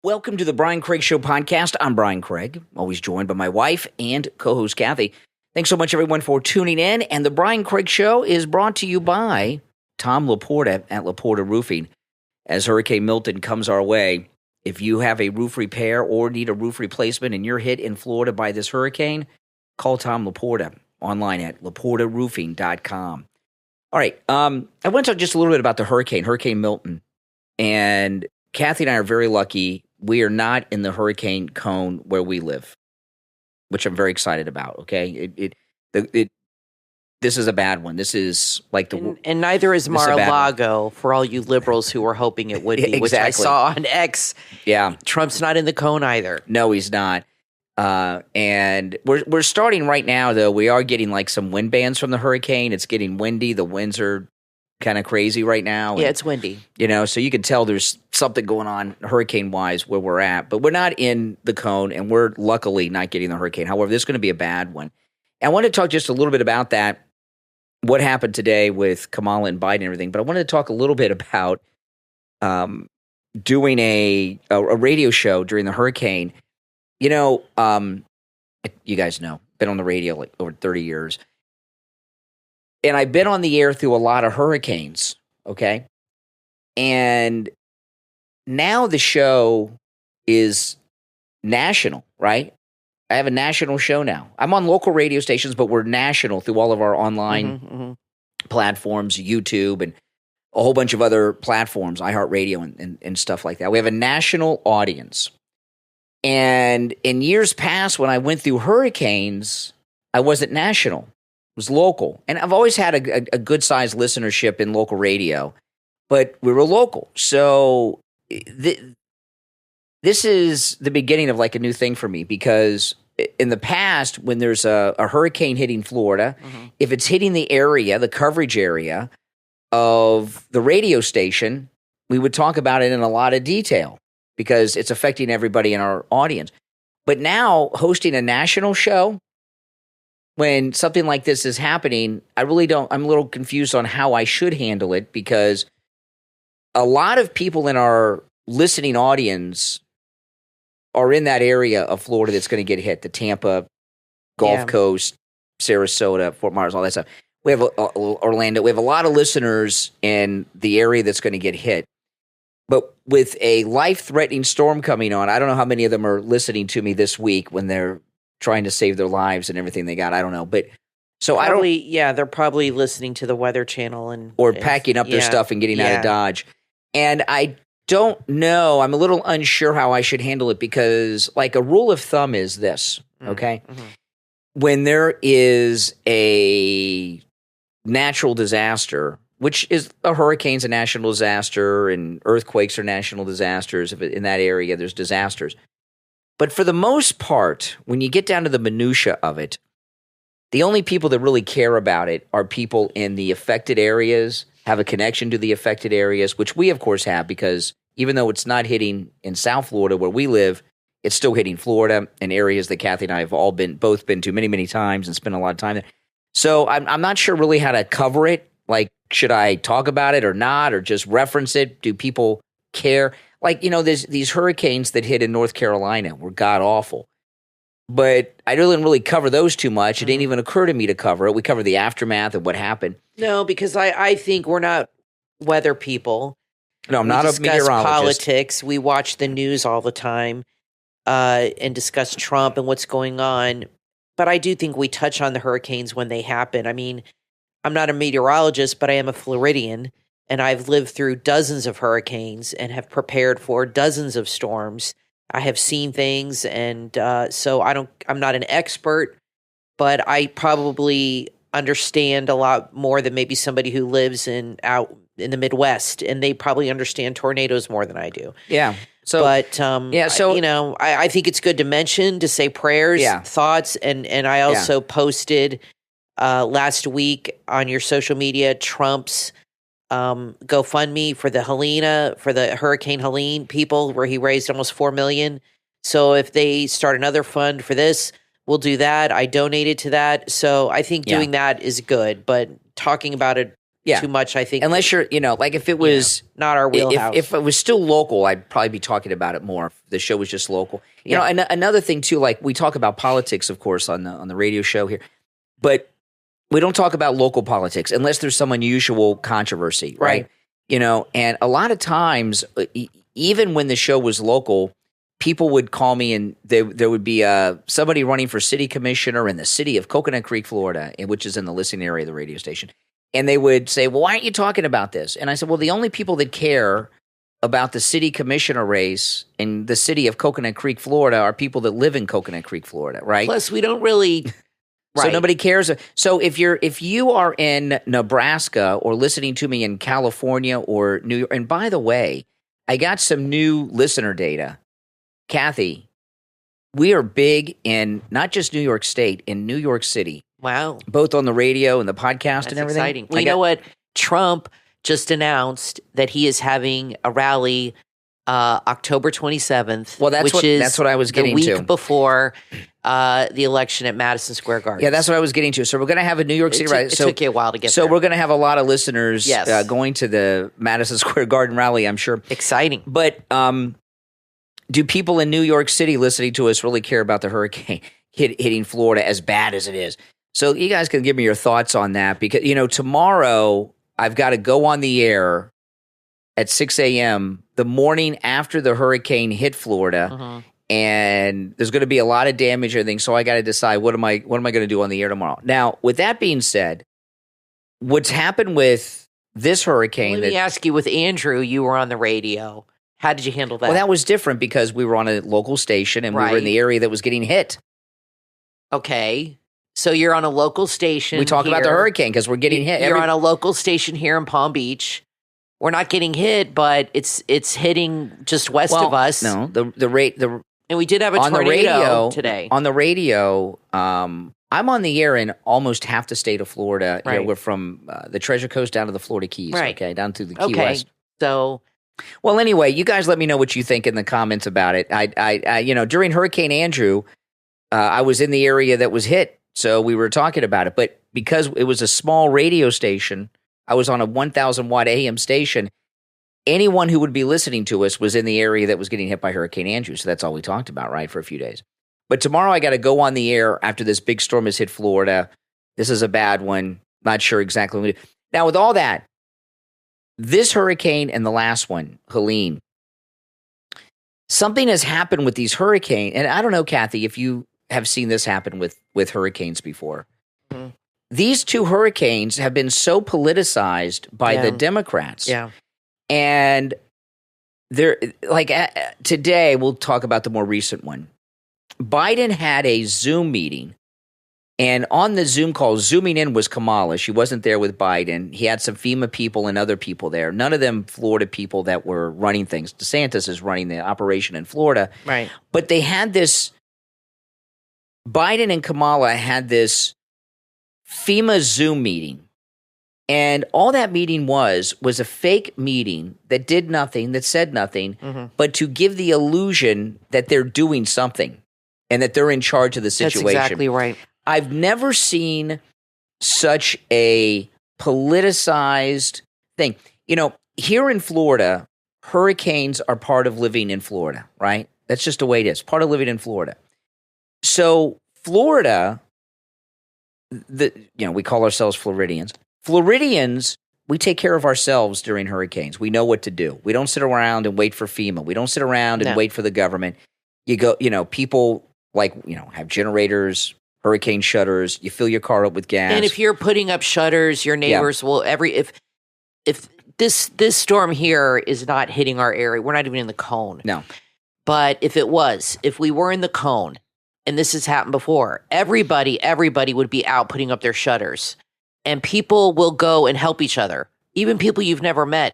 Welcome to the Brian Craig Show podcast. I'm Brian Craig, always joined by my wife and co-host Kathy. Thanks so much, everyone, for tuning in. And the Brian Craig Show is brought to you by Tom Laporta at Laporta Roofing. As Hurricane Milton comes our way, if you have a roof repair or need a roof replacement and you're hit in Florida by this hurricane, call Tom Laporta online at laportaroofing.com. All right, I want to talk just a little bit about the Hurricane Milton. And Kathy and I are very lucky. We are not in the hurricane cone where we live, which I'm very excited about, okay? This is a bad one. This is like the... And neither is Mar-a-Lago, for all you liberals who were hoping it would be, exactly. Which I saw on X. Yeah. Trump's not in the cone either. No, he's not. And we're starting right now, though. We are getting like some wind bands from the hurricane. It's getting windy. The winds are kind of crazy right now. Yeah, it's windy. You know, so you can tell there's something going on hurricane-wise where we're at. But we're not in the cone, and we're luckily not getting the hurricane. However, this is going to be a bad one. And I want to talk just a little bit about that, what happened today with Kamala and Biden and everything. But I wanted to talk a little bit about doing a radio show during the hurricane. You know, you guys know, been on the radio like over 30 years. And I've been on the air through a lot of hurricanes, okay? And now the show is national, right? I have a national show now. I'm on local radio stations, but we're national through all of our online platforms, YouTube, and a whole bunch of other platforms, iHeartRadio and stuff like that. We have a national audience. And in years past, when I went through hurricanes, I wasn't national. It was local. And I've always had a good-sized listenership in local radio, but we were local. So this is the beginning of like a new thing for me, because in the past, when there's a hurricane hitting Florida, if it's hitting the area, the coverage area of the radio station, we would talk about it in a lot of detail, because it's affecting everybody in our audience. But now, hosting a national show, when something like this is happening, I'm a little confused on how I should handle it, because a lot of people in our listening audience are in that area of Florida that's going to get hit, the Tampa, Gulf Coast, Sarasota, Fort Myers, all that stuff. We have Orlando. We have a lot of listeners in the area that's going to get hit. But with a life-threatening storm coming on, I don't know how many of them are listening to me this week when they're trying to save their lives and everything they got. I don't know. But so they're probably listening to the Weather Channel or packing up their stuff and getting out of Dodge. And I don't know. I'm a little unsure how I should handle it, because like a rule of thumb is this, okay? When there is a natural disaster, which is a hurricane's a national disaster and earthquakes are national disasters. If in that area, there's disasters. But for the most part, when you get down to the minutia of it, the only people that really care about it are people in the affected areas, have a connection to the affected areas, which we, of course, have, because even though it's not hitting in South Florida where we live, it's still hitting Florida and areas that Kathy and I have both been to many, many times and spent a lot of time there. So I'm not sure really how to cover it. Like, should I talk about it or not, or just reference it? Do people care? Like, you know, there's these hurricanes that hit in North Carolina were god-awful. But I didn't really cover those too much. It didn't even occur to me to cover it. We covered the aftermath of what happened. No, because I think we're not weather people. No, I'm not a meteorologist. We discuss politics. We watch the news all the time and discuss Trump and what's going on. But I do think we touch on the hurricanes when they happen. I mean, I'm not a meteorologist, but I am a Floridian, and I've lived through dozens of hurricanes and have prepared for dozens of storms. I have seen things, and so I'm not an expert, but I probably understand a lot more than maybe somebody who lives out in the Midwest, and they probably understand tornadoes more than I do. Yeah. So, but I think it's good to mention, to say prayers, thoughts, and I also posted last week on your social media Trump's GoFundMe for the Hurricane Helene people, where he raised almost $4 million. So if they start another fund for this, we'll do that. I donated to that. So I think doing that is good, but talking about it too much, I think. Unless you're, like if it was not our wheelhouse. If it was still local, I'd probably be talking about it more. If the show was just local. You know, and another thing too, like we talk about politics, of course, on the radio show here, but we don't talk about local politics unless there's some unusual controversy, right? And a lot of times, even when the show was local, people would call me and there would be somebody running for city commissioner in the city of Coconut Creek, Florida, which is in the listening area of the radio station. And they would say, well, why aren't you talking about this? And I said, well, the only people that care about the city commissioner race in the city of Coconut Creek, Florida are people that live in Coconut Creek, Florida, right? Plus, we don't really... So nobody cares. So if you are in Nebraska or listening to me in California or New York, and by the way, I got some new listener data. Kathy, we are big in not just New York State, in New York City. Wow. Both on the radio and the podcast and everything. Exciting. Well, you know what? Trump just announced that he is having a rally October 27th. Well, that's what I was getting to. The week before the election at Madison Square Garden. Yeah, that's what I was getting to. So we're going to have a New York City rally. It took you a while to get there. So we're going to have a lot of listeners going to the Madison Square Garden rally, I'm sure. Exciting. But do people in New York City listening to us really care about the hurricane hitting Florida as bad as it is? So you guys can give me your thoughts on that because, tomorrow I've got to go on the air at 6 a.m. the morning after the hurricane hit Florida, and there's going to be a lot of damage and everything. So I got to decide what am I going to do on the air tomorrow. Now, with that being said, what's happened with this hurricane? Let me ask you. With Andrew, you were on the radio. How did you handle that? Well, that was different because we were on a local station and we were in the area that was getting hit. Okay. So you're on a local station. We talk about the hurricane because we're getting hit. You're on a local station here in Palm Beach. We're not getting hit, but it's hitting just west of us. No, the rate and we did have a tornado today. On the radio, I'm on the air in almost half the state of Florida. Right. We're from the Treasure Coast down to the Florida Keys. Right. Okay, down to the Key West. So. Well, anyway, you guys let me know what you think in the comments about it. I during Hurricane Andrew, I was in the area that was hit, so we were talking about it. But because it was a small radio station, I was on a 1,000-watt AM station. Anyone who would be listening to us was in the area that was getting hit by Hurricane Andrew, so that's all we talked about, right, for a few days. But tomorrow I got to go on the air after this big storm has hit Florida. This is a bad one. Not sure exactly what we do. Now, with all that, this hurricane and the last one, Helene, something has happened with these hurricanes. And I don't know, Kathy, if you have seen this happen with hurricanes before. Mm-hmm. These two hurricanes have been so politicized by the Democrats. Yeah. And they're like today, we'll talk about the more recent one. Biden had a Zoom meeting. And on the Zoom call, zooming in was Kamala. She wasn't there with Biden. He had some FEMA people and other people there. None of them Florida people that were running things. DeSantis is running the operation in Florida. Right. But they had this, Biden and Kamala had this FEMA Zoom meeting. And all that meeting was a fake meeting that did nothing, that said nothing, but to give the illusion that they're doing something and that they're in charge of the situation. That's exactly right. I've never seen such a politicized thing. Here in Florida, hurricanes are part of living in Florida, right? That's just the way it is, part of living in Florida. So Florida, we call ourselves Floridians. Floridians, we take care of ourselves during hurricanes. We know what to do. We don't sit around and wait for FEMA. We don't sit around and wait for the government. You go, people have generators, hurricane shutters. You fill your car up with gas. And if you're putting up shutters, your neighbors will if this storm here is not hitting our area, we're not even in the cone. No. But if we were in the cone, and this has happened before, everybody would be out putting up their shutters. And people will go and help each other. Even people you've never met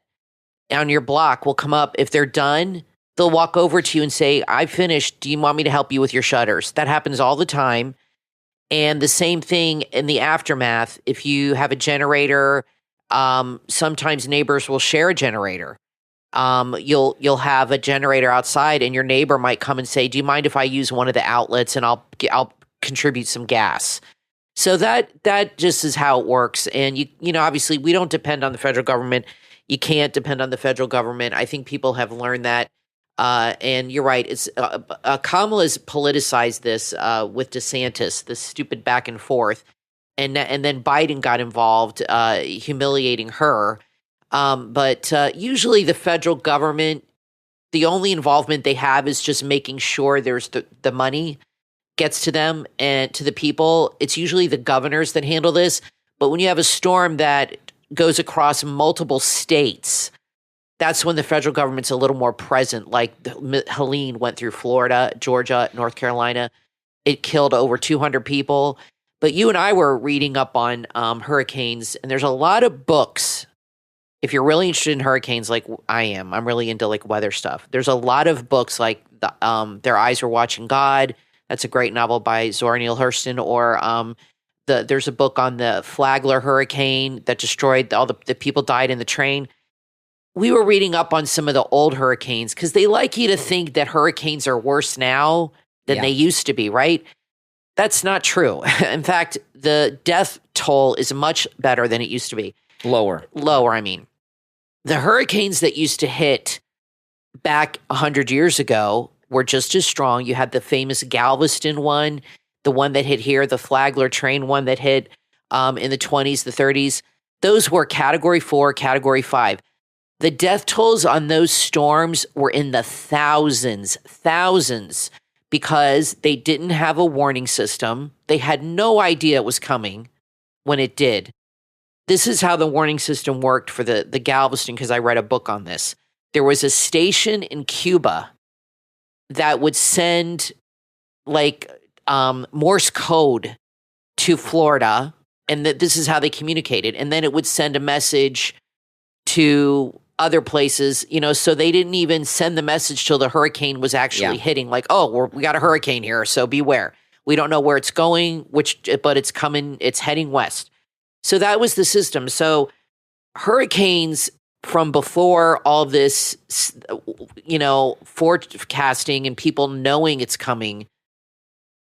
on your block will come up. If they're done, they'll walk over to you and say, I finished. Do you want me to help you with your shutters? That happens all the time. And the same thing in the aftermath. If you have a generator, sometimes neighbors will share a generator. You'll have a generator outside and your neighbor might come and say, do you mind if I use one of the outlets and I'll contribute some gas? So that just is how it works. And you know, obviously we don't depend on the federal government. You can't depend on the federal government. I think people have learned that. And you're right. It's Kamala's politicized this with DeSantis, this stupid back and forth, and then Biden got involved, humiliating her. But usually the federal government, the only involvement they have is just making sure there's the money gets to them and to the people. It's usually the governors that handle this. But when you have a storm that goes across multiple states, that's when the federal government's a little more present. Like Helene went through Florida, Georgia, North Carolina. It killed over 200 people. But you and I were reading up on hurricanes, and there's a lot of books. If you're really interested in hurricanes, like I am, I'm really into like weather stuff. There's a lot of books like Their Eyes Were Watching God. That's a great novel by Zora Neale Hurston. Or there's a book on the Flagler hurricane that destroyed all the people died in the train. We were reading up on some of the old hurricanes because they like you to think that hurricanes are worse now than they used to be, right? That's not true. In fact, the death toll is much better than it used to be. Lower, I mean. The hurricanes that used to hit back 100 years ago were just as strong. You had the famous Galveston one, the one that hit here, the Flagler train one that hit in the 20s, the 30s. Those were Category 4, Category 5. The death tolls on those storms were in the thousands, because they didn't have a warning system. They had no idea it was coming when it did. This is how the warning system worked for the Galveston, because I read a book on this. There was a station in Cuba that would send like Morse code to Florida, and this is how they communicated. And then it would send a message to other places, you know, so they didn't even send the message till the hurricane was actually hitting. Like, oh, we got a hurricane here, so beware. We don't know where it's going, but it's coming, it's heading west. So that was the system. So hurricanes from before all this, you know, forecasting and people knowing it's coming,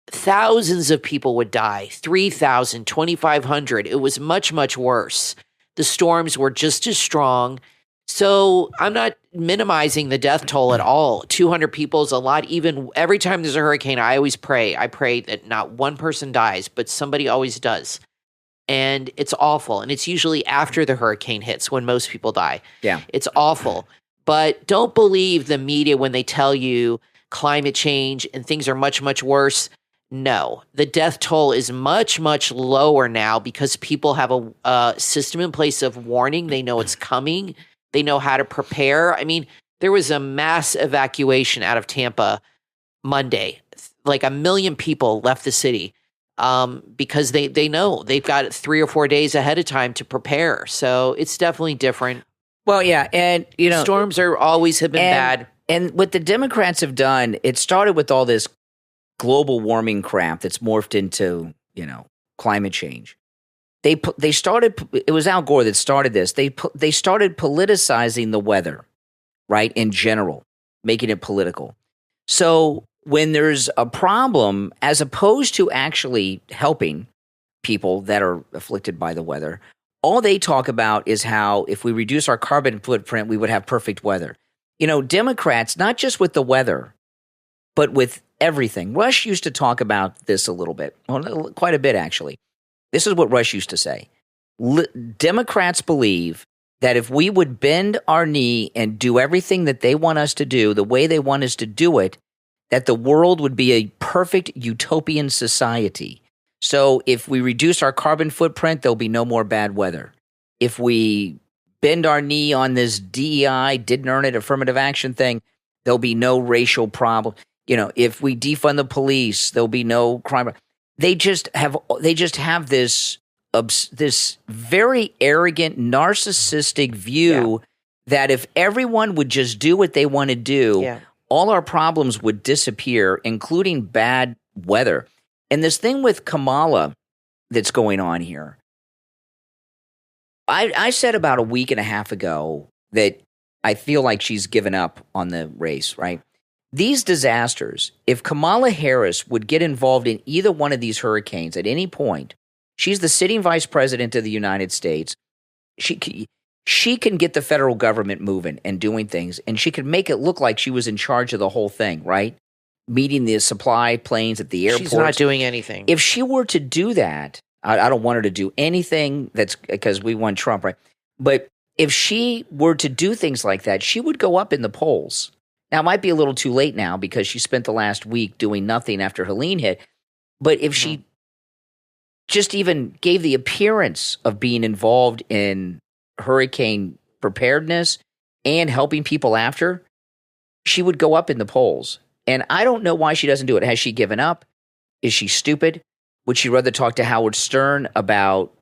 thousands of people would die, 3,000, 2,500. It was much, much worse. The storms were just as strong. So I'm not minimizing the death toll at all. 200 people is a lot. Even every time there's a hurricane, I always pray. I pray that not one person dies, but somebody always does. And it's awful. And it's usually after the hurricane hits when most people die. Yeah. It's awful. But don't believe the media when they tell you climate change and things are much, much worse. No, the death toll is much, much lower now because people have a system in place of warning. They know it's coming. They know how to prepare. I mean, there was a mass evacuation out of Tampa Monday. Like 1 million people left the city because they know they've got 3 or 4 days ahead of time to prepare. So it's definitely different. Well, yeah. And, you know, storms have been bad. And what the Democrats have done, it started with all this global warming crap that's morphed into, you know, climate change. They started. It was Al Gore that started this. They started politicizing the weather, right? In general, making it political. So when there's a problem, as opposed to actually helping people that are afflicted by the weather, all they talk about is how if we reduce our carbon footprint, we would have perfect weather. You know, Democrats, not just with the weather, but with everything. Rush used to talk about this a little bit, well, quite a bit actually. This is what Rush used to say. Democrats believe that if we would bend our knee and do everything that they want us to do, the way they want us to do it, that the world would be a perfect utopian society. So if we reduce our carbon footprint, there'll be no more bad weather. If we bend our knee on this DEI, didn't earn it, affirmative action thing, there'll be no racial problem. You know, if we defund the police, there'll be no crime. They just have this very arrogant, narcissistic view that if everyone would just do what they want to do, all our problems would disappear, including bad weather. And this thing with Kamala that's going on here, I said about a week and a half ago that I feel like she's given up on the race, right? These disasters, if Kamala Harris would get involved in either one of these hurricanes at any point, She's the sitting vice president of the United States. She can get the federal government moving and doing things, and she could make it look like she was in charge of the whole thing, right? Meeting the supply planes at the airport. She's not doing anything. If she were to do that, I don't want her to do anything that's because we won Trump, right? But if she were to do things like that, she would go up in the polls. Now, it might be a little too late now because she spent the last week doing nothing after Helene hit. But if she just even gave the appearance of being involved in hurricane preparedness and helping people after, she would go up in the polls. And I don't know why she doesn't do it. Has she given up? Is she stupid? Would she rather talk to Howard Stern about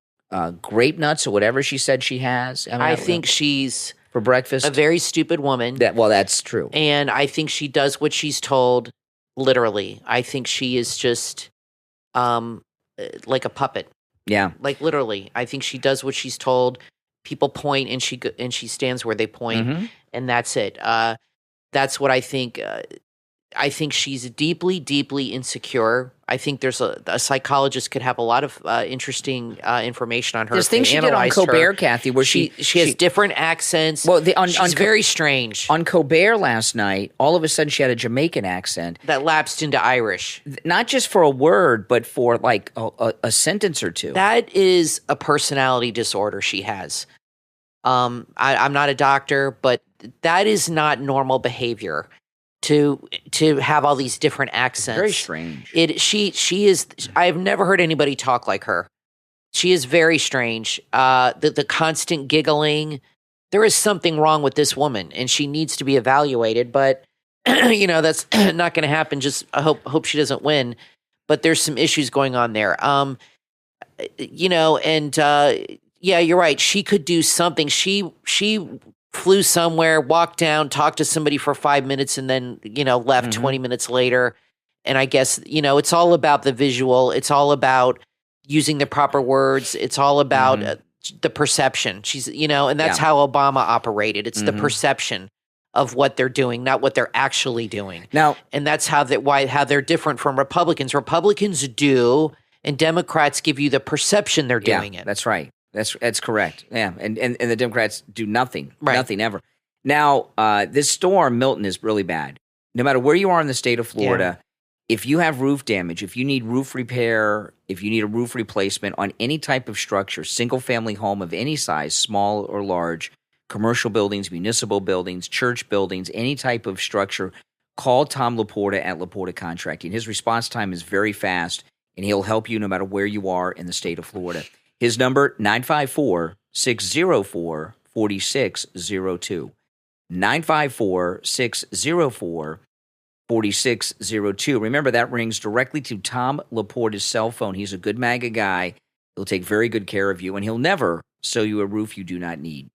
grape nuts or whatever she said she has? I think she's for breakfast a very stupid woman. That's true. And I think she does what she's told, literally. I think she is just like a puppet. Yeah. Like literally. I think she does what she's told. People point and she stands where they point, and that's it. That's what I think. I think she's deeply, deeply insecure. I think there's a psychologist could have a lot of interesting information on her. There's things she did on Colbert, Kathy, where she has different accents. Well, she's very strange. On Colbert last night, all of a sudden she had a Jamaican accent. That lapsed into Irish. Not just for a word, but for like a sentence or two. That is a personality disorder she has. I'm not a doctor, but that is not normal behavior. To have all these different accents. Very strange. She is. I've never heard anybody talk like her. She is very strange. The constant giggling. There is something wrong with this woman, and she needs to be evaluated. But that's not going to happen. Just I hope she doesn't win. But there's some issues going on there. Yeah, you're right. She could do something. She flew somewhere, walked down, talked to somebody for 5 minutes, and then, left 20 minutes later. And I guess, it's all about the visual. It's all about using the proper words. It's all about the perception. She's, and that's how Obama operated. It's the perception of what they're doing, not what they're actually doing. Now, and that's how they're different from Republicans. Republicans do, and Democrats give you the perception they're doing it. That's right. That's correct. Yeah, and the Democrats do nothing, right. Nothing ever. Now, this storm, Milton, is really bad. No matter where you are in the state of Florida, if you have roof damage, if you need roof repair, if you need a roof replacement on any type of structure, single-family home of any size, small or large, commercial buildings, municipal buildings, church buildings, any type of structure, call Tom Laporta at Laporta Contracting. His response time is very fast, and he'll help you no matter where you are in the state of Florida. His number, 954-604-4602. 954-604-4602. Remember, that rings directly to Tom Laporta's cell phone. He's a good MAGA guy. He'll take very good care of you, and he'll never sell you a roof you do not need.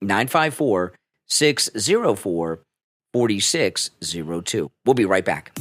954-604-4602. We'll be right back.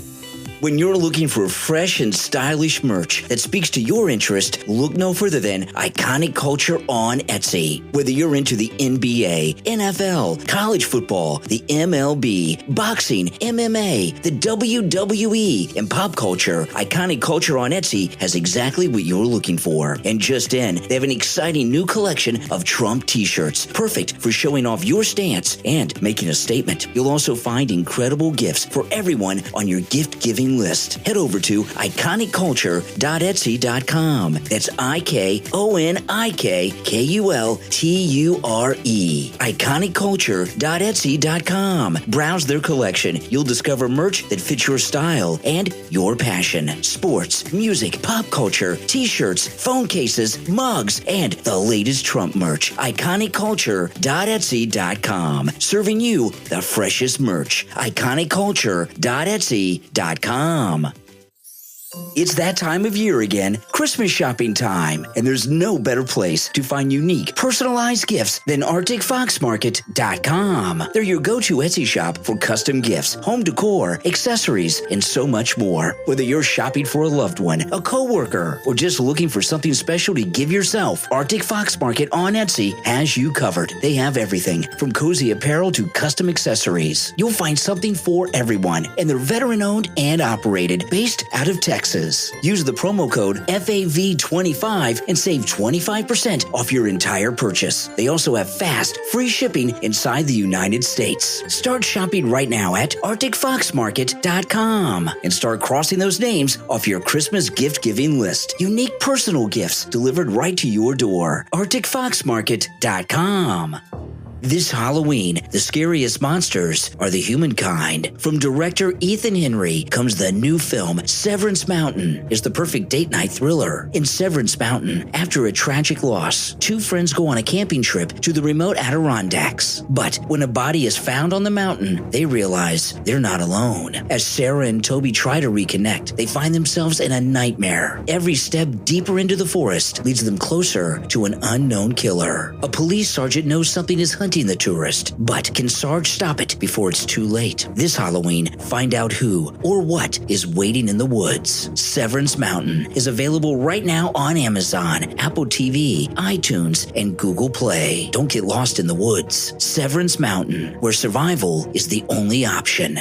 When you're looking for fresh and stylish merch that speaks to your interest, look no further than Iconic Culture on Etsy. Whether you're into the NBA, NFL, college football, the MLB, boxing, MMA, the WWE, and pop culture, Iconic Culture on Etsy has exactly what you're looking for. And just in, they have an exciting new collection of Trump t-shirts, perfect for showing off your stance and making a statement. You'll also find incredible gifts for everyone on your gift-giving list. Head over to iconiculture.etsy.com. That's ICONIKKULTURE. iconiculture.etsy.com. Browse their collection. You'll discover merch that fits your style and your passion. Sports, music, pop culture, t-shirts, phone cases, mugs, and the latest Trump merch. iconiculture.etsy.com. Serving you the freshest merch. iconiculture.etsy.com. It's that time of year again, Christmas shopping time, and there's no better place to find unique, personalized gifts than ActicFoxMarket.com. They're your go-to Etsy shop for custom gifts, home decor, accessories, and so much more. Whether you're shopping for a loved one, a coworker, or just looking for something special to give yourself, Arctic Fox Market on Etsy has you covered. They have everything from cozy apparel to custom accessories. You'll find something for everyone, and they're veteran-owned and operated, based out of Texas. prices. Use the promo code FAV25 and save 25% off your entire purchase. They also have fast, free shipping inside the United States. Start shopping right now at ActicFoxMarket.com and start crossing those names off your Christmas gift-giving list. Unique personal gifts delivered right to your door. ActicFoxMarket.com. This Halloween, the scariest monsters are the humankind. From director Ethan Henry comes the new film Severance Mountain. It's the perfect date night thriller. In Severance Mountain, after a tragic loss, two friends go on a camping trip to the remote Adirondacks. But when a body is found on the mountain, they realize they're not alone. As Sarah and Toby try to reconnect, they find themselves in a nightmare. Every step deeper into the forest leads them closer to an unknown killer. A police sergeant knows something is hunting the tourist, but can Sarge stop it before it's too late? This Halloween, find out who or what is waiting in the woods. Severance Mountain is available right now on Amazon, Apple TV, iTunes, and Google Play. Don't get lost in the woods. Severance Mountain, where survival is the only option.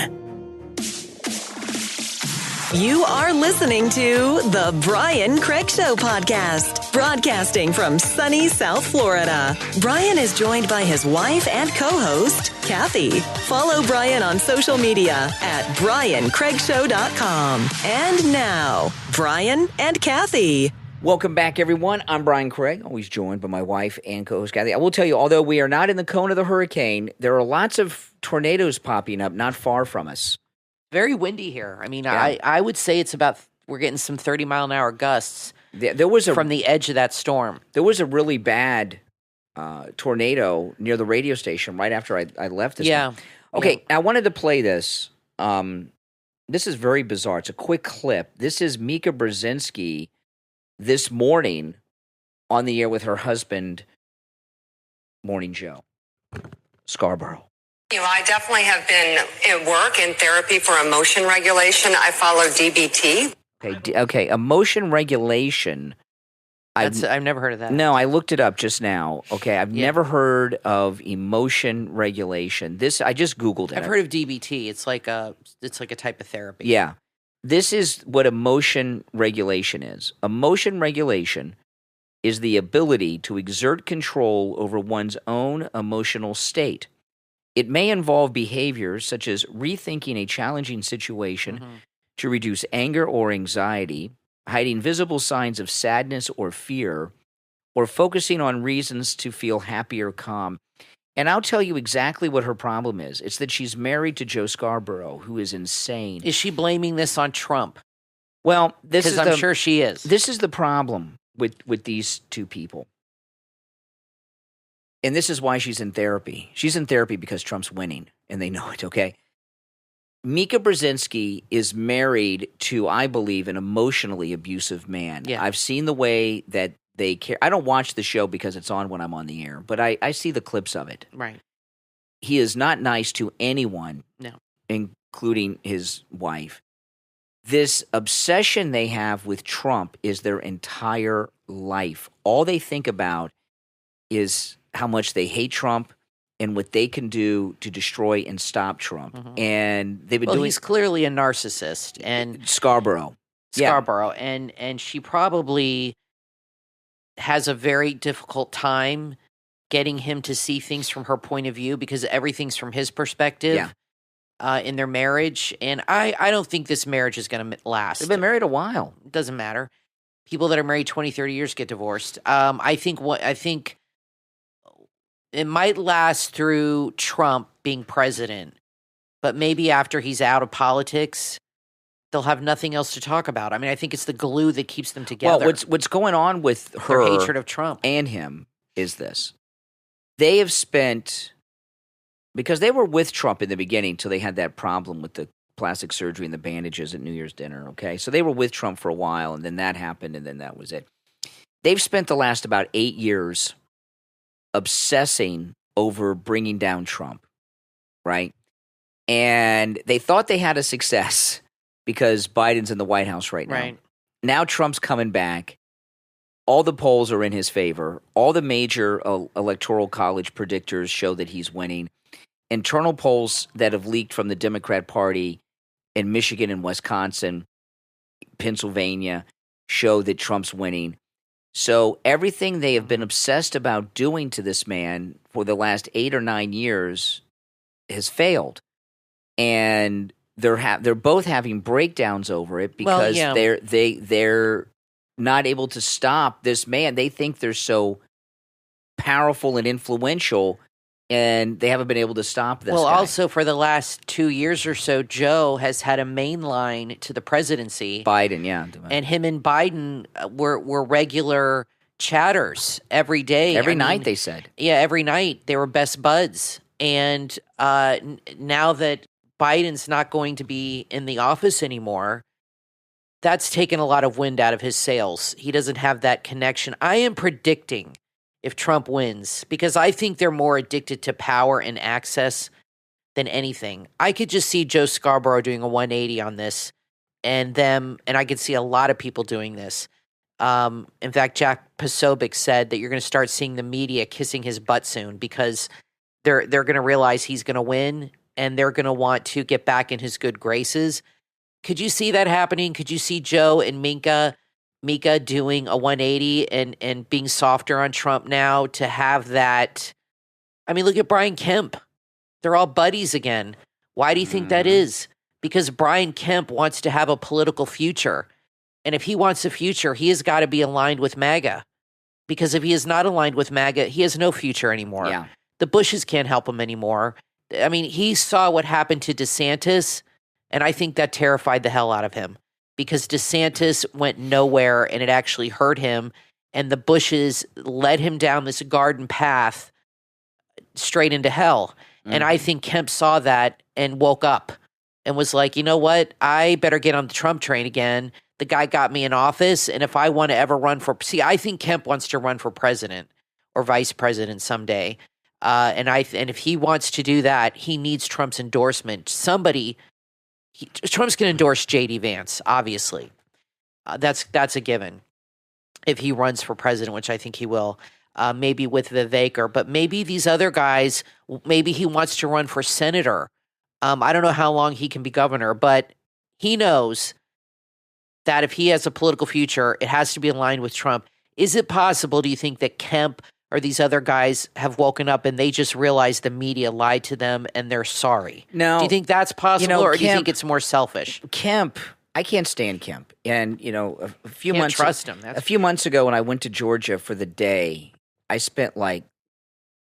You are listening to the Brian Craig Show podcast, broadcasting from sunny South Florida. Brian is joined by his wife and co-host, Kathy. Follow Brian on social media at BrianCraigShow.com. And now, Brian and Kathy. Welcome back, everyone. I'm Brian Craig, always joined by my wife and co-host Kathy. I will tell you, although we are not in the cone of the hurricane, there are lots of tornadoes popping up not far from us. Very windy here. I mean, yeah. I would say it's about, we're getting some 30-mile-an-hour gusts from the edge of that storm. There was a really bad tornado near the radio station right after I left this one. Okay, I wanted to play this. This is very bizarre. It's a quick clip. This is Mika Brzezinski this morning on the air with her husband, Morning Joe, Scarborough. You know, I definitely have been at work in therapy for emotion regulation. I follow DBT. Okay, emotion regulation. I've never heard of that. No, I looked it up just now. Okay, I've never heard of emotion regulation. I just Googled it. I've heard of DBT. It's like a type of therapy. Yeah. This is what emotion regulation is. Emotion regulation is the ability to exert control over one's own emotional state. It may involve behaviors such as rethinking a challenging situation to reduce anger or anxiety, hiding visible signs of sadness or fear, or focusing on reasons to feel happy or calm. And I'll tell you exactly what her problem is. It's that she's married to Joe Scarborough, who is insane. Is she blaming this on Trump? Well, because I'm sure she is. This is the problem with these two people. And this is why she's in therapy. She's in therapy because Trump's winning, and they know it, okay? Mika Brzezinski is married to, I believe, an emotionally abusive man. Yeah. I've seen the way that they care. I don't watch the show because it's on when I'm on the air, but I see the clips of it. Right. He is not nice to anyone, no, including his wife. This obsession they have with Trump is their entire life. All they think about is how much they hate Trump and what they can do to destroy and stop Trump. And they've been doing. He's clearly a narcissist, and Scarborough, and she probably has a very difficult time getting him to see things from her point of view because everything's from his perspective in their marriage. And I don't think this marriage is going to last. They've been married a while. It doesn't matter. People that are married 20, 30 years get divorced. I think it might last through Trump being president, but maybe after he's out of politics, they'll have nothing else to talk about. I mean, I think it's the glue that keeps them together. Well, what's going on with her their hatred of Trump and him is this. They have spent, because they were with Trump in the beginning till they had that problem with the plastic surgery and the bandages at New Year's dinner, okay? So they were with Trump for a while, and then that happened, and then that was it. They've spent the last about 8 years obsessing over bringing down Trump, right? And they thought they had a success because Biden's in the White House right now. Right. Now Trump's coming back. All the polls are in his favor. All the major electoral college predictors show that he's winning. Internal polls that have leaked from the Democrat Party in Michigan and Wisconsin Pennsylvania show that Trump's winning. So everything they have been obsessed about doing to this man for the last 8 or 9 years has failed. And they're both having breakdowns over it because they're not able to stop this man. They think they're so powerful and influential, and they haven't been able to stop this guy. Also for the last 2 years or so, Joe has had a main line to the presidency. Biden, yeah. And him and Biden were regular chatters every day. Every night, they said. Yeah, every night. They were best buds. And now that Biden's not going to be in the office anymore, that's taken a lot of wind out of his sails. He doesn't have that connection. I am predicting if Trump wins, because I think they're more addicted to power and access than anything. I could just see Joe Scarborough doing a 180 on this, and I could see a lot of people doing this. In fact, Jack Posobiec said that you're going to start seeing the media kissing his butt soon because they're going to realize he's going to win, and they're going to want to get back in his good graces. Could you see that happening? Could you see Joe and Mika doing a 180 and being softer on Trump now to have that? I mean, look at Brian Kemp. They're all buddies again. Why do you think that is? Because Brian Kemp wants to have a political future. And if he wants a future, he has got to be aligned with MAGA. Because if he is not aligned with MAGA, he has no future anymore. Yeah. The Bushes can't help him anymore. I mean, he saw what happened to DeSantis, and I think that terrified the hell out of him. Because DeSantis went nowhere, and it actually hurt him, and the Bushes led him down this garden path straight into hell. And I think Kemp saw that and woke up and was like, you know what? I better get on the Trump train again. The guy got me in office, and if I want to ever run for... See, I think Kemp wants to run for president or vice president someday. And if he wants to do that, he needs Trump's endorsement. Trump's going to endorse J.D. Vance, obviously. That's a given. If he runs for president, which I think he will, maybe with Vivek, but maybe these other guys, maybe he wants to run for senator. I don't know how long he can be governor, but he knows that if he has a political future, it has to be aligned with Trump. Is it possible, do you think, that Kemp or these other guys have woken up and they just realized the media lied to them and they're sorry? No. Do you think that's possible, or do you think it's more selfish? Kemp, I can't stand Kemp. And, a few Can't months trust him. A few months ago when I went to Georgia for the day, I spent like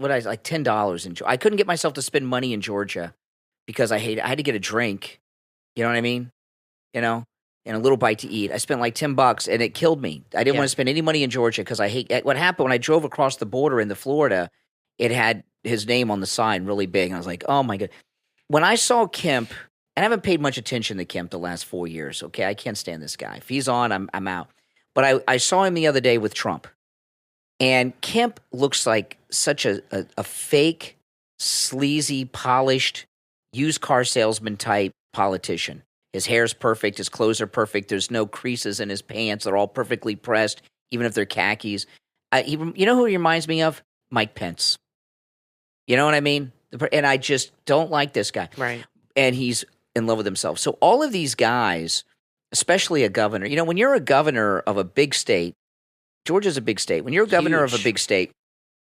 $10 in Georgia. I couldn't get myself to spend money in Georgia because I had to get a drink. You know what I mean? And a little bite to eat. I spent like $10 and it killed me. I didn't want to spend any money in Georgia because I hate what happened when I drove across the border into Florida. It had his name on the sign really big. And I was like, oh my God. When I saw Kemp, and I haven't paid much attention to Kemp the last 4 years. Okay. I can't stand this guy. If he's on, I'm out. But I saw him the other day with Trump. And Kemp looks like such a fake, sleazy, polished, used car salesman type politician. His hair's perfect. His clothes are perfect. There's no creases in his pants. They're all perfectly pressed, even if they're khakis. You know who he reminds me of? Mike Pence. You know what I mean? And I just don't like this guy. Right. And he's in love with himself. So all of these guys, especially a governor, when you're a governor of a big state, Georgia's a big state. When you're a governor of a big state,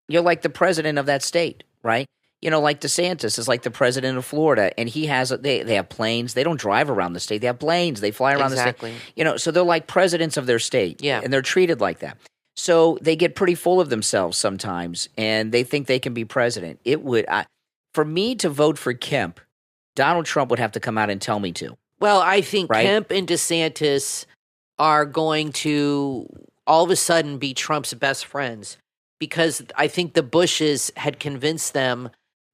you're like the president of that state, right? Like DeSantis is like the president of Florida, and he has they have planes. They don't drive around the state. They have planes. They fly around the state. So they're like presidents of their state, and they're treated like that. So they get pretty full of themselves sometimes, and they think they can be president. For me to vote for Kemp, Donald Trump would have to come out and tell me to. Well, I think Kemp and DeSantis are going to all of a sudden be Trump's best friends, because I think the Bushes had convinced them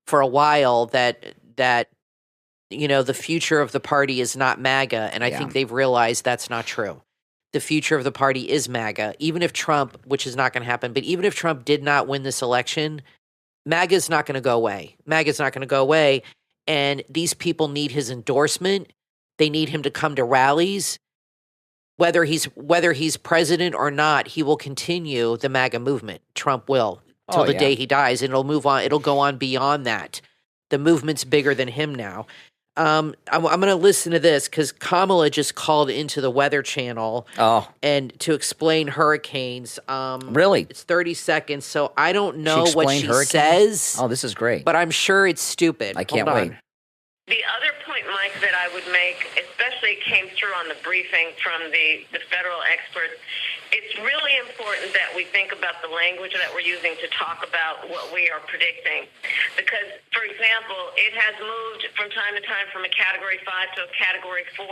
for a while that the future of the party is not MAGA, and I think they've realized that's not true. The future of the party is MAGA. Even if Trump, which is not going to happen, but even if Trump did not win this election, MAGA is not going to go away. MAGA is not going to go away, and these people need his endorsement. They need him to come to rallies. Whether he's president or not, he will continue the MAGA movement. Trump will. Till the day he dies, and it'll move on. It'll go on beyond that. The movement's bigger than him now. I'm going to listen to this because Kamala just called into the Weather Channel and to explain hurricanes. Really? It's 30 seconds, so I don't know what she says. Oh, this is great. But I'm sure it's stupid. I can't wait. The other point, Mike, that I would make, especially came through on the briefing from the federal experts, it's really important that we think about the language that we're using to talk about what we are predicting. Because, for example, it has moved from time to time from a Category 5 to a Category 4.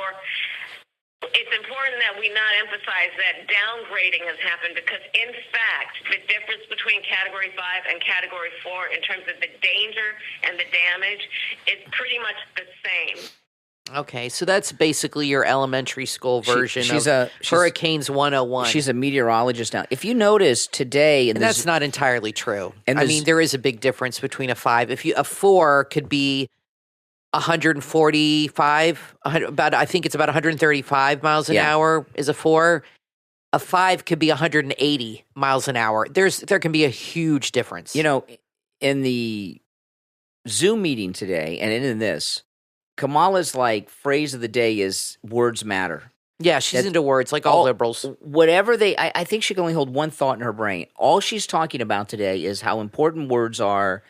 It's important that we not emphasize that downgrading has happened because, in fact, the difference between Category 5 and Category 4 in terms of the danger and the damage is pretty much the same. Okay, so that's basically your elementary school version of Hurricanes 101. She's a meteorologist now. If you notice today... And that's not entirely true. I mean, there is a big difference between a 5. A 4 could be 145, I think it's about 135 miles an hour is a 4. A 5 could be 180 miles an hour. There can be a huge difference. You know, in the Zoom meeting today and in this, Kamala's phrase of the day is words matter. Yeah, she's into words like all liberals. Whatever I think she can only hold one thought in her brain. All she's talking about today is how important words are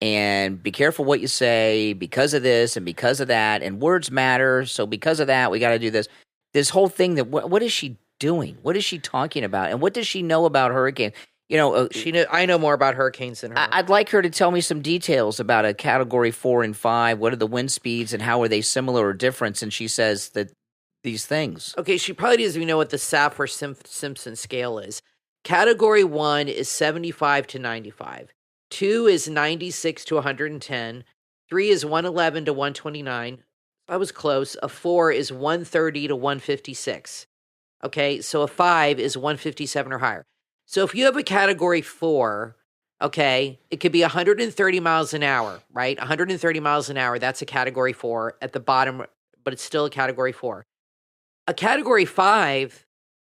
and be careful what you say because of this and because of that and words matter. So because of that, we got to do this. This whole thing that what is she doing? What is she talking about? And what does she know about hurricanes? You know, I know more about hurricanes than her. I'd like her to tell me some details about a Category 4 and 5. What are the wind speeds and how are they similar or different? And she says that these things. Okay, she probably doesn't even know what the Saffir-Simpson scale is. Category 1 is 75 to 95. 2 is 96 to 110. 3 is 111 to 129. I was close. A 4 is 130 to 156. Okay, so a 5 is 157 or higher. So if you have a Category 4, okay, it could be 130 miles an hour, right? 130 miles an hour, that's a Category 4 at the bottom, but it's still a Category 4. A Category 5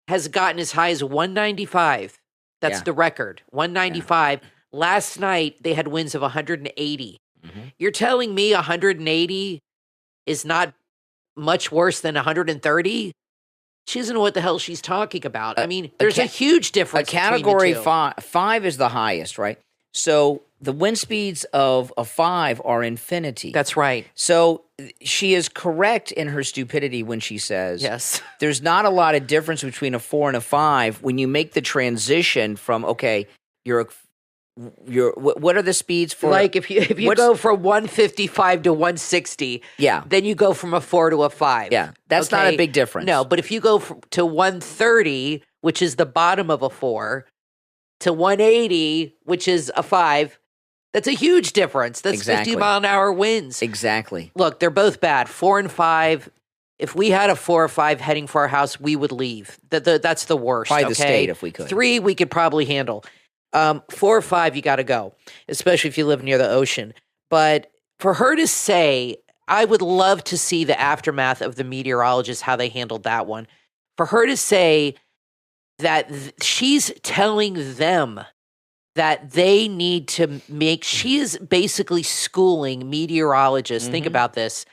has gotten as high as 195. That's the record, 195. Yeah. Last night, they had winds of 180. Mm-hmm. You're telling me 180 is not much worse than 130? She doesn't know what the hell she's talking about. I mean, there's a huge difference. A Category 5 is the highest, right? So the wind speeds of a 5 are infinity. That's right. So she is correct in her stupidity when she says, yes, there's not a lot of difference between a 4 and a 5 when you make the transition from, okay, what are the speeds for? Like if you go from 155 to 160, then you go from a 4 to a 5. Yeah, that's not a big difference. No, but if you go to 130, which is the bottom of a 4, to 180, which is a 5, that's a huge difference. That's 50 mile an hour winds. Exactly. Look, they're both bad. 4 and 5. If we had a 4 or 5 heading for our house, we would leave. That's the worst. Probably the state if we could. 3, we could probably handle. 4 or 5, you got to go, especially if you live near the ocean. But for her to say, I would love to see the aftermath of the meteorologists, how they handled that one. For her to say that she's telling them that they need to she is basically schooling meteorologists, think about this,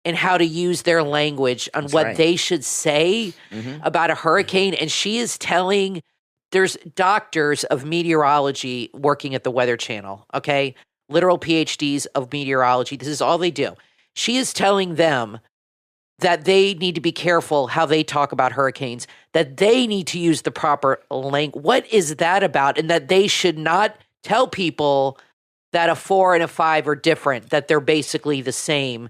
and how to use their language on what they should say about a hurricane. And she is telling... There's doctors of meteorology working at the Weather Channel, okay? Literal PhDs of meteorology. This is all they do. She is telling them that they need to be careful how they talk about hurricanes, that they need to use the proper language. What is that about? And that they should not tell people that a 4 and a 5 are different, that they're basically the same.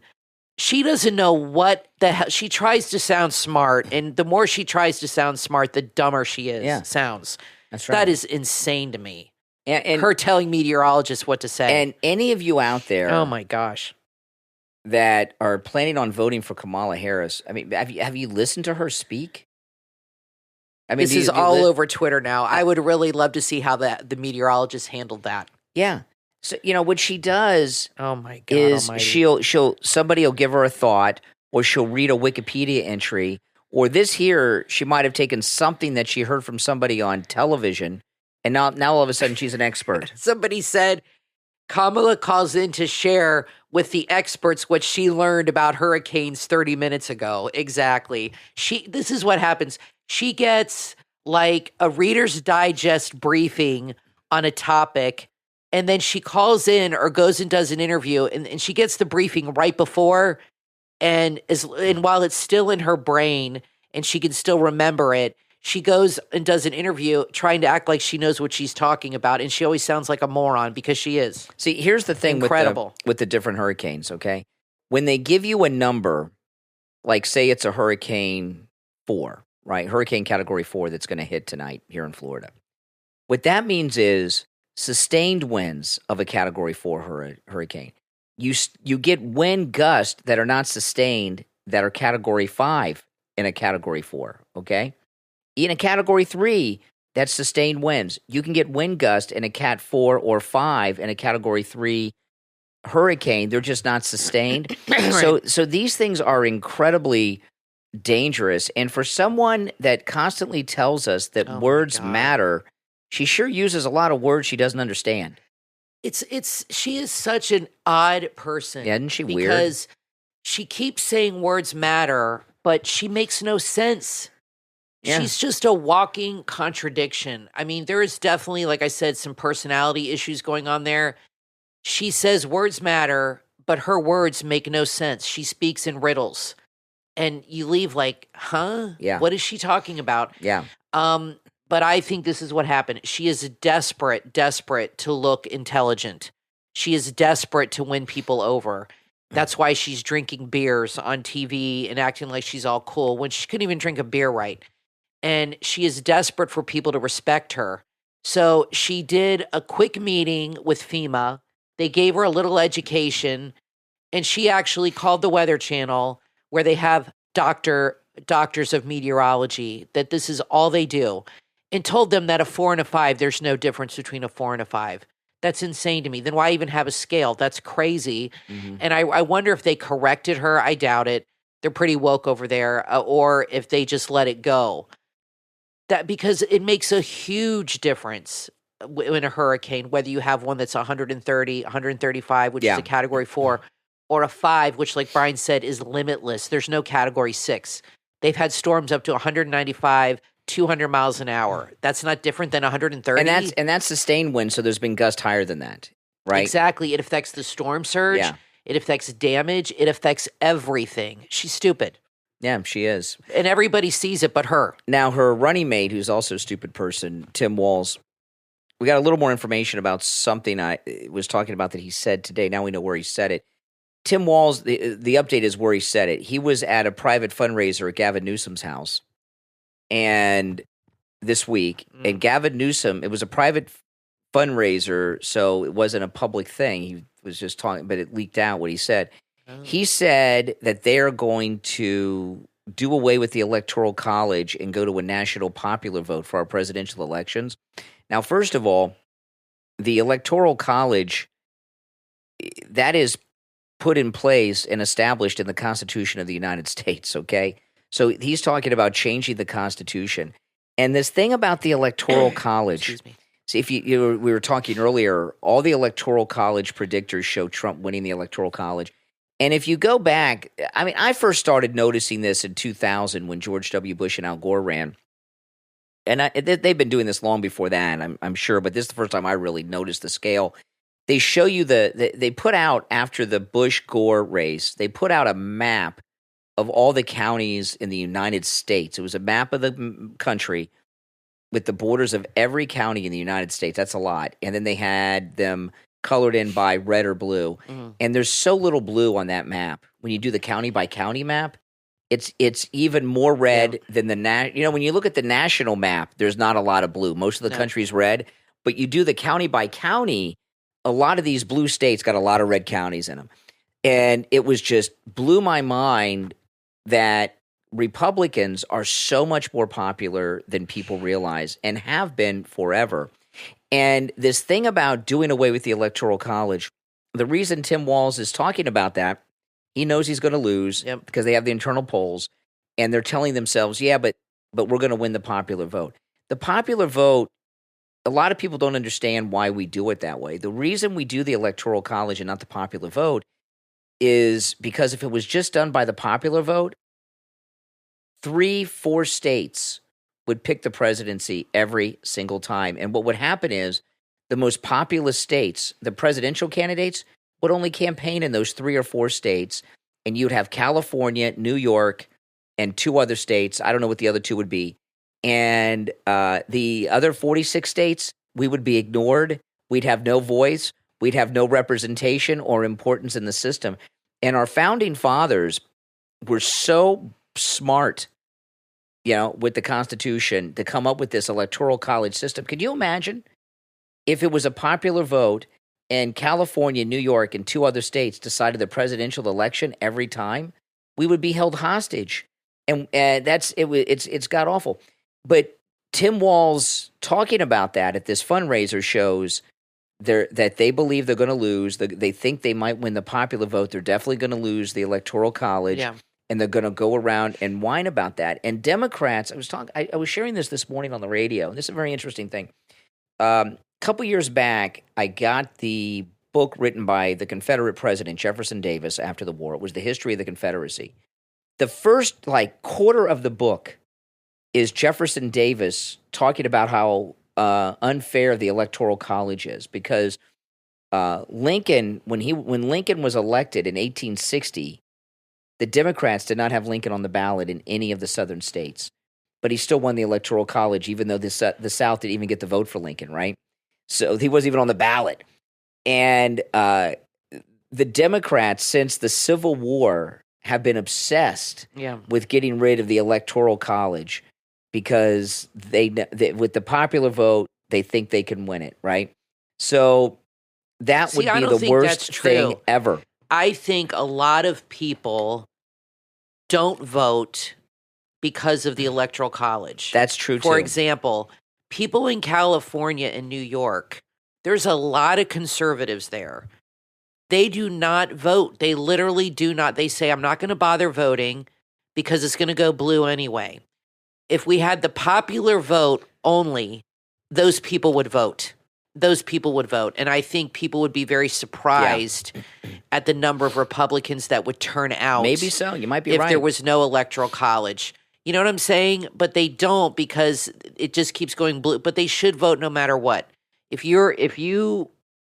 She doesn't know what the hell. She tries to sound smart, and the more she tries to sound smart, the dumber she sounds. That's right. That is insane to me. And her telling meteorologists what to say. And any of you out there, oh my gosh, that are planning on voting for Kamala Harris, I mean, have you listened to her speak? I mean, this is all over Twitter now. I would really love to see how the meteorologist handled that. Yeah. So, you know, what she does oh my God, is almighty. somebody will give her a thought, or she'll read a Wikipedia entry, or this here, she might have taken something that she heard from somebody on television, and now all of a sudden she's an expert. Somebody said Kamala calls in to share with the experts what she learned about hurricanes 30 minutes ago. Exactly. This is what happens. She gets like a Reader's Digest briefing on a topic, and then she calls in or goes and does an interview, and she gets the briefing right before, and while it's still in her brain and she can still remember it, she goes and does an interview trying to act like she knows what she's talking about, and she always sounds like a moron because she is. See, here's the thing with the different hurricanes, okay? When they give you a number, like say it's a Hurricane 4, right? Hurricane Category 4 that's going to hit tonight here in Florida. What that means is sustained winds of a Category 4 hurricane. You get wind gusts that are not sustained that are Category 5 in a Category 4, okay? In a Category 3, that's sustained winds. You can get wind gusts in a Cat 4 or 5 in a Category 3 hurricane. They're just not sustained. Right. So these things are incredibly dangerous. And for someone that constantly tells us that words matter, she sure uses a lot of words she doesn't understand. She is such an odd person. Yeah, isn't she weird? Because she keeps saying words matter, but she makes no sense. Yeah. She's just a walking contradiction. I mean, there is definitely, like I said, some personality issues going on there. She says words matter, but her words make no sense. She speaks in riddles. And you leave like, huh? Yeah. What is she talking about? Yeah. But I think this is what happened. She is desperate to look intelligent. She is desperate to win people over. That's why she's drinking beers on TV and acting like she's all cool when she couldn't even drink a beer right. And she is desperate for people to respect her. So she did a quick meeting with FEMA. They gave her a little education, and she actually called the Weather Channel, where they have doctors of meteorology, that this is all they do, and told them that a 4 and a 5, there's no difference between a 4 and a 5. That's insane to me. Then why even have a scale? That's crazy. Mm-hmm. And I wonder if they corrected her. I doubt it. They're pretty woke over there, or if they just let it go. Because it makes a huge difference in a hurricane, whether you have one that's 130, 135, which is a Category 4, or a 5, which, like Brian said, is limitless. There's no Category 6. They've had storms up to 195, 200 miles an hour. That's not different than 130. And that's sustained wind, so there's been gusts higher than that, right? Exactly. It affects the storm surge. Yeah. It affects damage. It affects everything. She's stupid. Yeah, she is. And everybody sees it but her. Now, her running mate, who's also a stupid person, Tim Walz, we got a little more information about something I was talking about that he said today. Now we know where he said it. Tim Walz, the update is where he said it. He was at a private fundraiser at Gavin Newsom's house and this week. And Gavin Newsom, it was a private fundraiser, so it wasn't a public thing. He was just talking, but it leaked out what he said. He said that they're going to do away with the Electoral College and go to a national popular vote for our presidential elections. Now, first of all, the Electoral College, that is put in place and established in the Constitution of the United States, okay? So he's talking about changing the Constitution. And this thing about the Electoral College, excuse me. See, if we were talking earlier, all the Electoral College predictors show Trump winning the Electoral College. And if you go back, I mean, I first started noticing this in 2000 when George W. Bush and Al Gore ran. And they've been doing this long before that, I'm sure, but this is the first time I really noticed the scale. They show you they put out, after the Bush-Gore race, they put out a map of all the counties in the United States. It was a map of the country with the borders of every county in the United States. That's a lot. And then they had them colored in by red or blue. Mm-hmm. And there's so little blue on that map. When you do the county by county map, it's even more red than when you look at the national map, there's not a lot of blue. Most of the country's red, but you do the county by county, a lot of these blue states got a lot of red counties in them. And it was just blew my mind that Republicans are so much more popular than people realize and have been forever. And this thing about doing away with the Electoral College, the reason Tim Walz is talking about that, he knows he's going to lose because they have the internal polls, and they're telling themselves, but we're going to win the popular vote. The popular vote, a lot of people don't understand why we do it that way. The reason we do the Electoral College and not the popular vote is because if it was just done by the popular vote, 3-4 states would pick the presidency every single time. And what would happen is the most populous states, the presidential candidates, would only campaign in those 3 or 4 states. And you'd have California, New York, and 2 other states. I don't know what the other 2 would be. And the other 46 states, we would be ignored. We'd have no voice. We'd have no representation or importance in the system. And our founding fathers were so smart, with the Constitution to come up with this electoral college system. Could you imagine if it was a popular vote and California, New York, and 2 other states decided the presidential election every time? We would be held hostage. And it's got awful. But Tim Walz talking about that at this fundraiser shows that they believe they're going to lose. They think they might win the popular vote. They're definitely going to lose the Electoral College. Yeah. And they're going to go around and whine about that. And Democrats, I was sharing this morning on the radio, and this is a very interesting thing. A couple years back, I got the book written by the Confederate president, Jefferson Davis, after the war. It was The History of the Confederacy. The first, quarter of the book is Jefferson Davis talking about how unfair the Electoral College is, because Lincoln, when Lincoln was elected in 1860, the Democrats did not have Lincoln on the ballot in any of the southern states, but he still won the Electoral College, even though the South didn't even get the vote for Lincoln, right? So he wasn't even on the ballot. And the Democrats, since the Civil War, have been obsessed with getting rid of the Electoral College because they with the popular vote, they think they can win it, right? So that would be the worst thing ever. I think a lot of people don't vote because of the Electoral College. That's true, too. For example, people in California and New York, there's a lot of conservatives there. They do not vote. They literally do not. They say, I'm not going to bother voting because it's going to go blue anyway. If we had the popular vote only, those people would vote. Those people would vote. And I think people would be very surprised at the number of Republicans that would turn out. Maybe so. You might be if right. If there was no Electoral College. You know what I'm saying? But they don't, because it just keeps going blue. But they should vote no matter what. You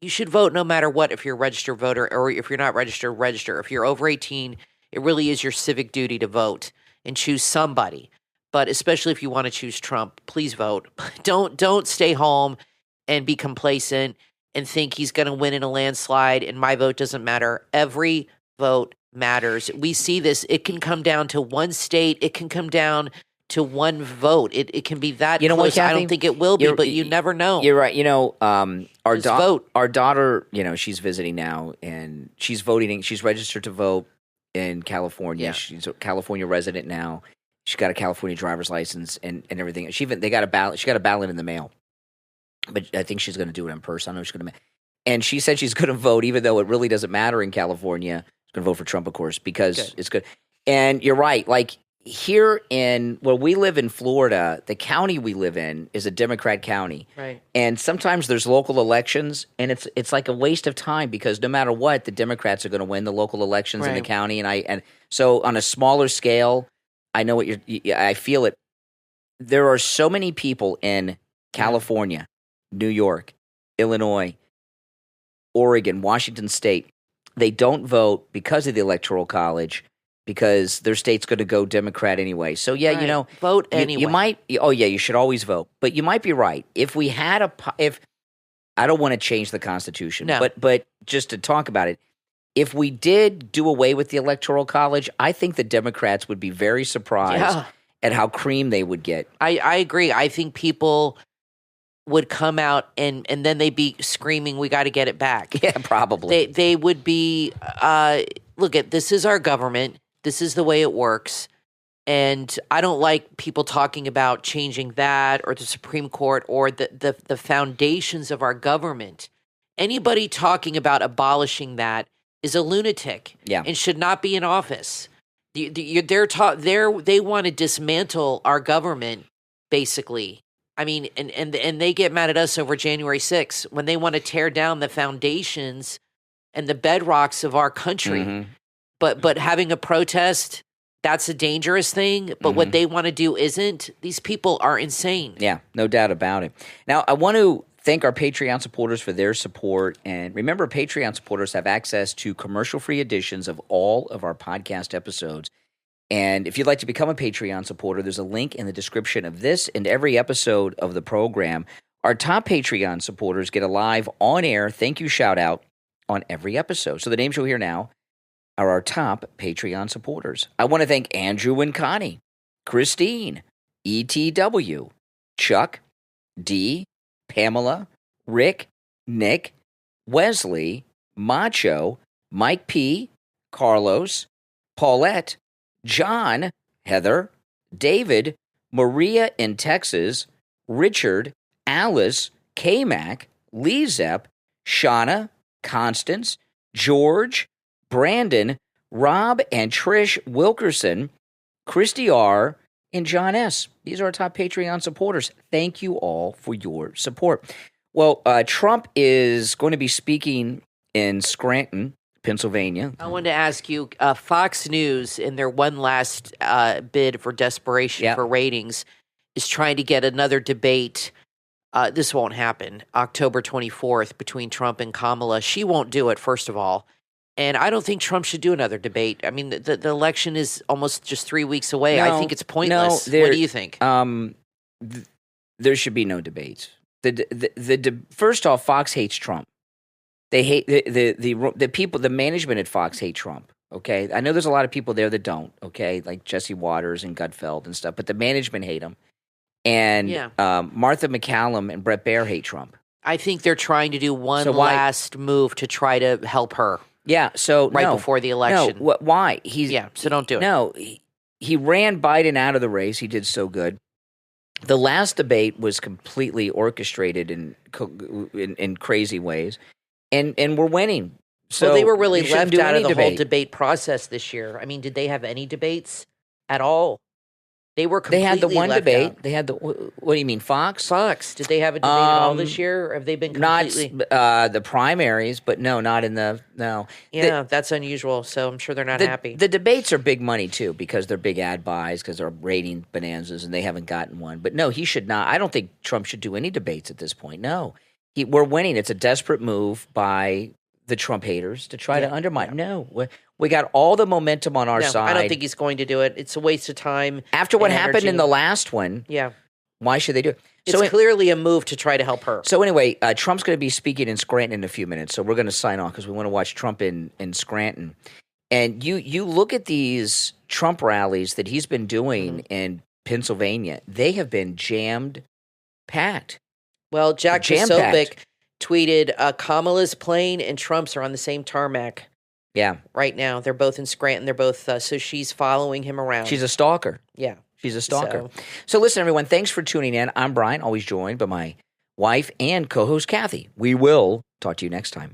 should vote no matter what if you're a registered voter, or if you're not registered, register. If you're over 18, it really is your civic duty to vote and choose somebody. But especially if you want to choose Trump, please vote. Don't stay home and be complacent and think he's going to win in a landslide and my vote doesn't matter. Every vote matters. We see this. It can come down to one state. It can come down to one vote. It can be that close. What, Kathy? I don't think it will be, but you never know. You're right. Our daughter, she's visiting now, and she's voting. She's registered to vote in California. Yeah. She's a California resident now. She's got a California driver's license and everything. They got a ballot. She got a ballot in the mail. But I think she's going to do it in person. I know she's going to. And she said she's going to vote, even though it really doesn't matter in California. She's going to vote for Trump, of course, because it's good. And you're right. Here where we live in Florida, the county we live in is a Democrat county. Right. And sometimes there's local elections, and it's like a waste of time because no matter what, the Democrats are going to win the local elections in the county. And so on a smaller scale, I know what I feel it. There are so many people in California, New York, Illinois, Oregon, Washington State. They don't vote because of the Electoral College because their state's going to go Democrat anyway. So, vote anyway. You might – you should always vote. But you might be right. If we had I don't want to change the Constitution, but just to talk about it, if we did do away with the Electoral College, I think the Democrats would be very surprised at how cream they would get. I agree. I think people – would come out and then they'd be screaming, we got to get it back. Yeah, probably. They would be, this is our government. This is the way it works. And I don't like people talking about changing that or the Supreme Court or the foundations of our government. Anybody talking about abolishing that is a lunatic and should not be in office. They want to dismantle our government, basically. I mean, and they get mad at us over January 6th when they want to tear down the foundations and the bedrocks of our country. Mm-hmm. But having a protest, that's a dangerous thing. But what they want to do isn't. These people are insane. Yeah, no doubt about it. Now, I want to thank our Patreon supporters for their support. And remember, Patreon supporters have access to commercial-free editions of all of our podcast episodes. And if you'd like to become a Patreon supporter, there's a link in the description of this and every episode of the program. Our top Patreon supporters get a live on-air thank you shout-out on every episode. So the names you'll hear now are our top Patreon supporters. I want to thank Andrew and Connie, Christine, ETW, Chuck, D, Pamela, Rick, Nick, Wesley, Macho, Mike P, Carlos, Paulette, John, Heather, David, Maria in Texas, Richard, Alice, K-Mac, LeeZep, Shawna, Constance, George, Brandon, Rob and Trish Wilkerson, Christy R, and John S. These are our top Patreon supporters. Thank you all for your support. Well, Trump is going to be speaking in Scranton, Pennsylvania. I wanted to ask you, Fox News, in their one last bid for desperation for ratings, is trying to get another debate. This won't happen. October 24th between Trump and Kamala. She won't do it, first of all. And I don't think Trump should do another debate. I mean, the election is almost just 3 weeks away. I think it's pointless. What do you think? There should be no debates. First off, Fox hates Trump. They hate the people. The management at Fox hate Trump. Okay, I know there's a lot of people there that don't. Okay, like Jesse Waters and Gutfeld and stuff, but the management hate him. And Martha McCallum and Brett Baer hate Trump. I think they're trying to do one last move to try to help her. Yeah, so before the election. No, why? So don't do it. No, he ran Biden out of the race. He did so good. The last debate was completely orchestrated in crazy ways, and we're winning. So they were really left out of the whole debate process this year. I mean, did they have any debates at all? They were completely They had the one debate. Out. They had the. What do you mean, Fox? Fox. Did they have a debate at all this year? Or have they been completely not the primaries? But no, not in the no. Yeah, that's unusual. So I'm sure they're not happy. The debates are big money too because they're big ad buys because they're rating bonanzas and they haven't gotten one. But no, he should not. I don't think Trump should do any debates at this point. No, we're winning. It's a desperate move by the Trump haters to try to undermine. Yeah. No, we got all the momentum on our side. I don't think he's going to do it. It's a waste of time. After what happened in the last one, why should they do it? It's clearly a move to try to help her. So anyway, Trump's going to be speaking in Scranton in a few minutes, so we're going to sign off because we want to watch Trump in Scranton. And you look at these Trump rallies that he's been doing in Pennsylvania; they have been jam-packed. Well, Jack Posobiec tweeted, Kamala's plane and Trump's are on the same tarmac. Yeah. Right now. They're both in Scranton. They're both, so she's following him around. She's a stalker. Yeah. She's a stalker. So listen, everyone, thanks for tuning in. I'm Brian, always joined by my wife and co-host Kathy. We will talk to you next time.